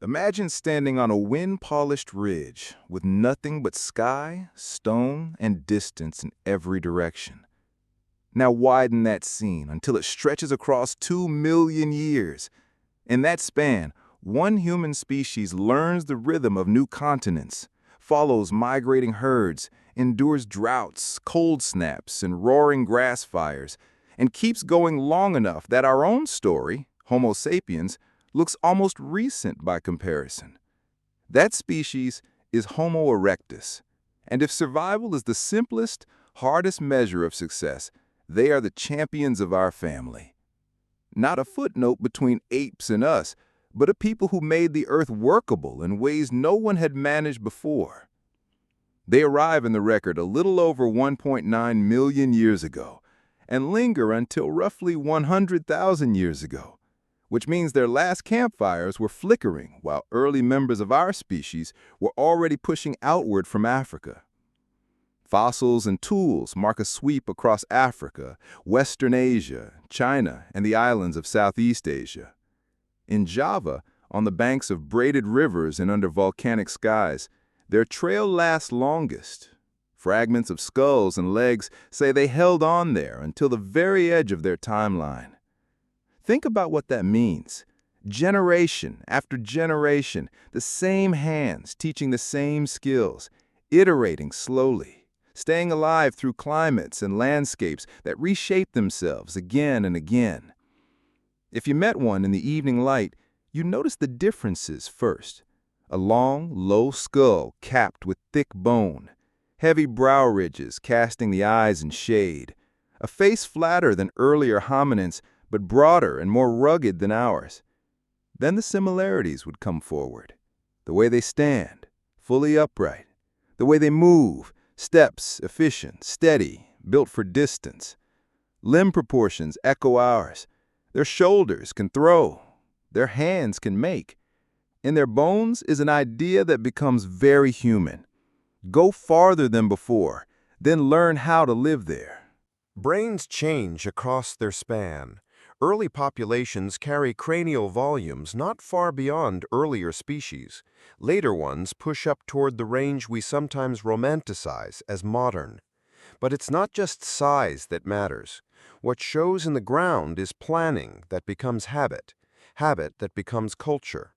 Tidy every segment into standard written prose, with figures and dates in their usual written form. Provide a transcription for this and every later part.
Imagine standing on a wind-polished ridge with nothing but sky, stone, and distance in every direction. Now widen that scene until it stretches across 2 million years. In that span, one human species learns the rhythm of new continents, follows migrating herds, endures droughts, cold snaps, and roaring grass fires, and keeps going long enough that our own story, Homo sapiens, looks almost recent by comparison. That species is Homo erectus. And if survival is the simplest, hardest measure of success, they are the champions of our family. Not a footnote between apes and us, but a people who made the earth workable in ways no one had managed before. They arrive in the record a little over 1.9 million years ago and linger until roughly 100,000 years ago, which means their last campfires were flickering while early members of our species were already pushing outward from Africa. Fossils and tools mark a sweep across Africa, Western Asia, China, and the islands of Southeast Asia. In Java, on the banks of braided rivers and under volcanic skies, their trail lasts longest. Fragments of skulls and legs say they held on there until the very edge of their timeline. Think about what that means. Generation after generation, the same hands teaching the same skills, iterating slowly, staying alive through climates and landscapes that reshape themselves again and again. If you met one in the evening light, you'd notice the differences first. A long, low skull capped with thick bone, heavy brow ridges casting the eyes in shade, a face flatter than earlier hominins, but broader and more rugged than ours. Then the similarities would come forward. The way they stand, fully upright. The way they move, steps efficient, steady, built for distance. Limb proportions echo ours. Their shoulders can throw. Their hands can make. In their bones is an idea that becomes very human. Go farther than before, then learn how to live there. Brains change across their span. Early populations carry cranial volumes not far beyond earlier species. Later ones push up toward the range we sometimes romanticize as modern. But it's not just size that matters. What shows in the ground is planning that becomes habit, habit that becomes culture.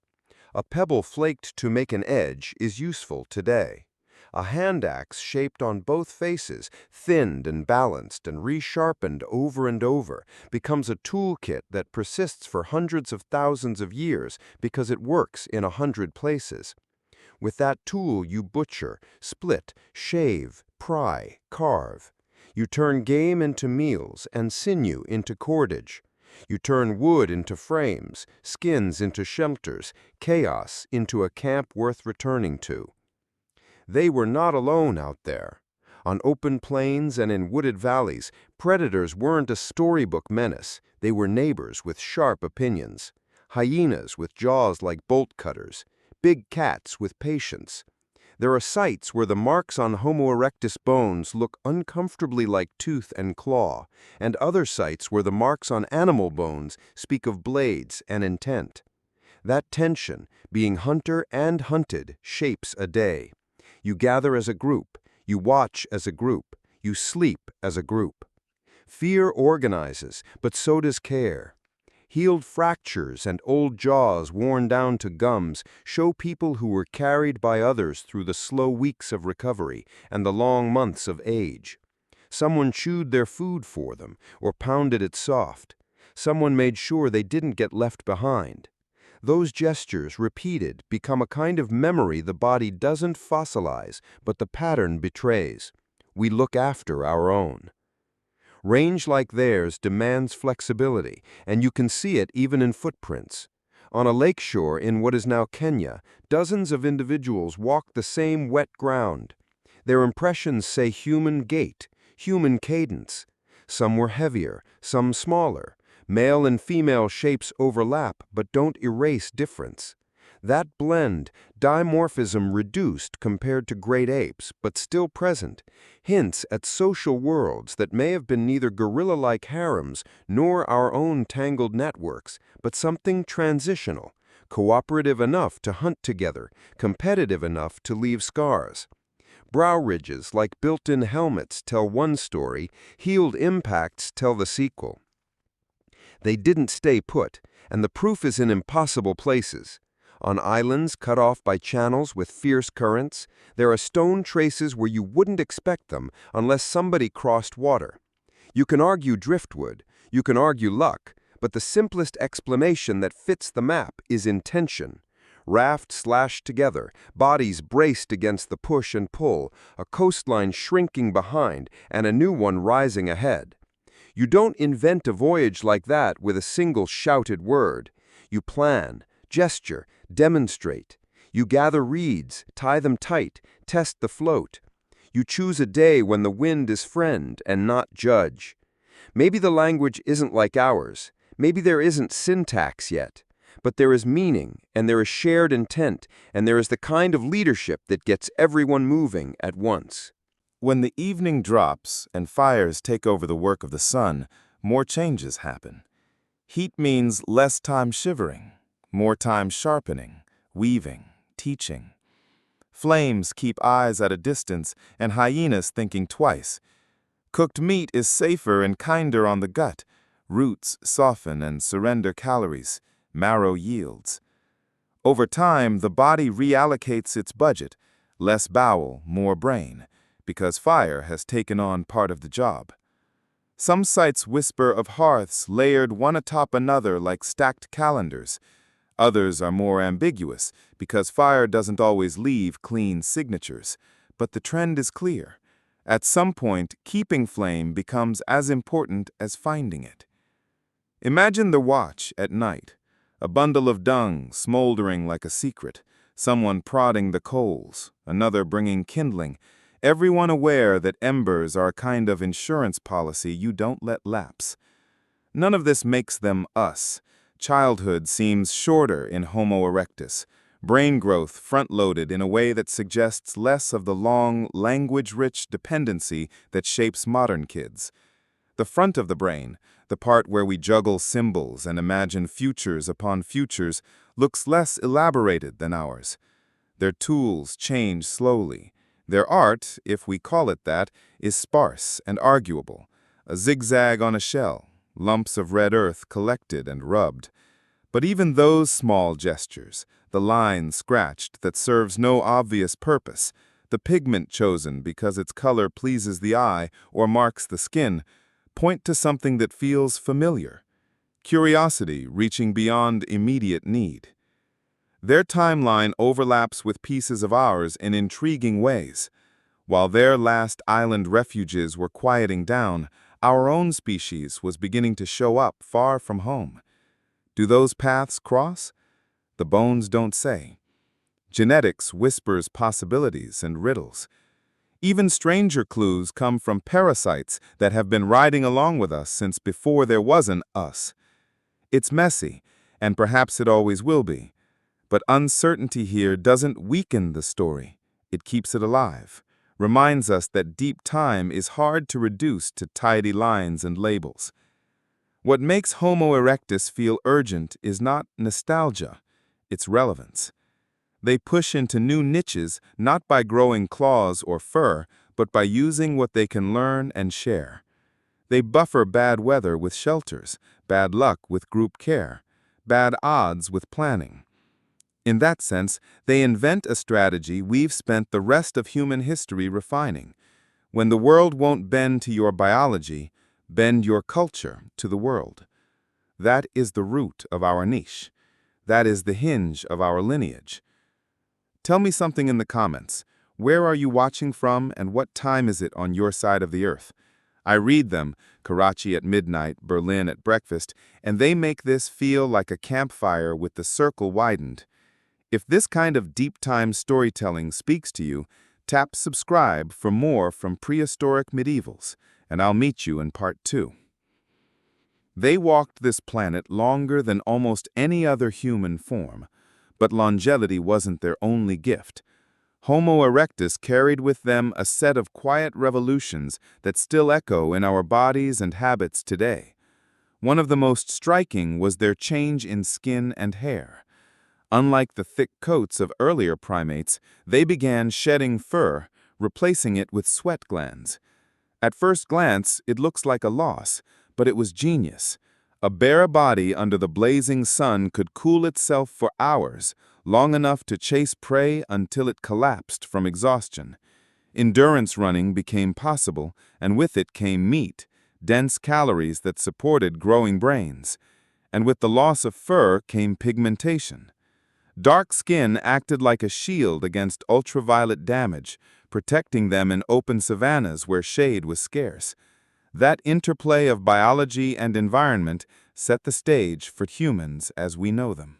A pebble flaked to make an edge is useful today. A hand axe shaped on both faces, thinned and balanced and resharpened over and over, becomes a toolkit that persists for hundreds of thousands of years because it works in 100 places. With that tool you butcher, split, shave, pry, carve. You turn game into meals and sinew into cordage. You turn wood into frames, skins into shelters, chaos into a camp worth returning to. They were not alone out there. On open plains and in wooded valleys, predators weren't a storybook menace. They were neighbors with sharp opinions. Hyenas with jaws like bolt cutters. Big cats with patience. There are sites where the marks on Homo erectus bones look uncomfortably like tooth and claw, and other sites where the marks on animal bones speak of blades and intent. That tension, being hunter and hunted, shapes a day. You gather as a group, you watch as a group, you sleep as a group. Fear organizes, but so does care. Healed fractures and old jaws worn down to gums show people who were carried by others through the slow weeks of recovery and the long months of age. Someone chewed their food for them or pounded it soft. Someone made sure they didn't get left behind. Those gestures, repeated, become a kind of memory the body doesn't fossilize, but the pattern betrays. We look after our own. Range like theirs demands flexibility, and you can see it even in footprints. On a lakeshore in what is now Kenya, dozens of individuals walk the same wet ground. Their impressions say human gait, human cadence. Some were heavier, some smaller. Male and female shapes overlap but don't erase difference. That blend, dimorphism reduced compared to great apes, but still present, hints at social worlds that may have been neither gorilla-like harems nor our own tangled networks, but something transitional, cooperative enough to hunt together, competitive enough to leave scars. Brow ridges like built-in helmets tell one story, healed impacts tell the sequel. They didn't stay put, and the proof is in impossible places. On islands cut off by channels with fierce currents, there are stone traces where you wouldn't expect them unless somebody crossed water. You can argue driftwood, you can argue luck, but the simplest explanation that fits the map is intention. Rafts lashed together, bodies braced against the push and pull, a coastline shrinking behind and a new one rising ahead. You don't invent a voyage like that with a single shouted word. You plan, gesture, demonstrate. You gather reeds, tie them tight, test the float. You choose a day when the wind is friend and not judge. Maybe the language isn't like ours. Maybe there isn't syntax yet. But there is meaning, and there is shared intent, and there is the kind of leadership that gets everyone moving at once. When the evening drops and fires take over the work of the sun, more changes happen. Heat means less time shivering, more time sharpening, weaving, teaching. Flames keep eyes at a distance and hyenas thinking twice. Cooked meat is safer and kinder on the gut. Roots soften and surrender calories. Marrow yields. Over time, the body reallocates its budget, less bowel, more brain, because fire has taken on part of the job. Some sites whisper of hearths layered one atop another like stacked calendars. Others are more ambiguous, because fire doesn't always leave clean signatures. But the trend is clear. At some point, keeping flame becomes as important as finding it. Imagine the watch at night. A bundle of dung smoldering like a secret, someone prodding the coals, another bringing kindling, everyone aware that embers are a kind of insurance policy you don't let lapse. None of this makes them us. Childhood seems shorter in Homo erectus, brain growth front-loaded in a way that suggests less of the long, language-rich dependency that shapes modern kids. The front of the brain, the part where we juggle symbols and imagine futures upon futures, looks less elaborated than ours. Their tools change slowly. Their art, if we call it that, is sparse and arguable. A zigzag on a shell, lumps of red earth collected and rubbed. But even those small gestures, the line scratched that serves no obvious purpose, the pigment chosen because its color pleases the eye or marks the skin, point to something that feels familiar. Curiosity reaching beyond immediate need. Their timeline overlaps with pieces of ours in intriguing ways. While their last island refuges were quieting down, our own species was beginning to show up far from home. Do those paths cross? The bones don't say. Genetics whispers possibilities and riddles. Even stranger clues come from parasites that have been riding along with us since before there was an us. It's messy, and perhaps it always will be. But uncertainty here doesn't weaken the story. It keeps it alive, reminds us that deep time is hard to reduce to tidy lines and labels. What makes Homo erectus feel urgent is not nostalgia, it's relevance. They push into new niches not by growing claws or fur, but by using what they can learn and share. They buffer bad weather with shelters, bad luck with group care, bad odds with planning. In that sense, they invent a strategy we've spent the rest of human history refining. When the world won't bend to your biology, bend your culture to the world. That is the root of our niche. That is the hinge of our lineage. Tell me something in the comments. Where are you watching from and what time is it on your side of the earth? I read them, Karachi at midnight, Berlin at breakfast, and they make this feel like a campfire with the circle widened. If this kind of deep-time storytelling speaks to you, tap subscribe for more from Prehistoric Medievals, and I'll meet you in part 2. They walked this planet longer than almost any other human form. But longevity wasn't their only gift. Homo erectus carried with them a set of quiet revolutions that still echo in our bodies and habits today. One of the most striking was their change in skin and hair. Unlike the thick coats of earlier primates, they began shedding fur, replacing it with sweat glands. At first glance, it looks like a loss, but it was genius. A bare body under the blazing sun could cool itself for hours, long enough to chase prey until it collapsed from exhaustion. Endurance running became possible, and with it came meat, dense calories that supported growing brains. And with the loss of fur came pigmentation. Dark skin acted like a shield against ultraviolet damage, protecting them in open savannas where shade was scarce. That interplay of biology and environment set the stage for humans as we know them.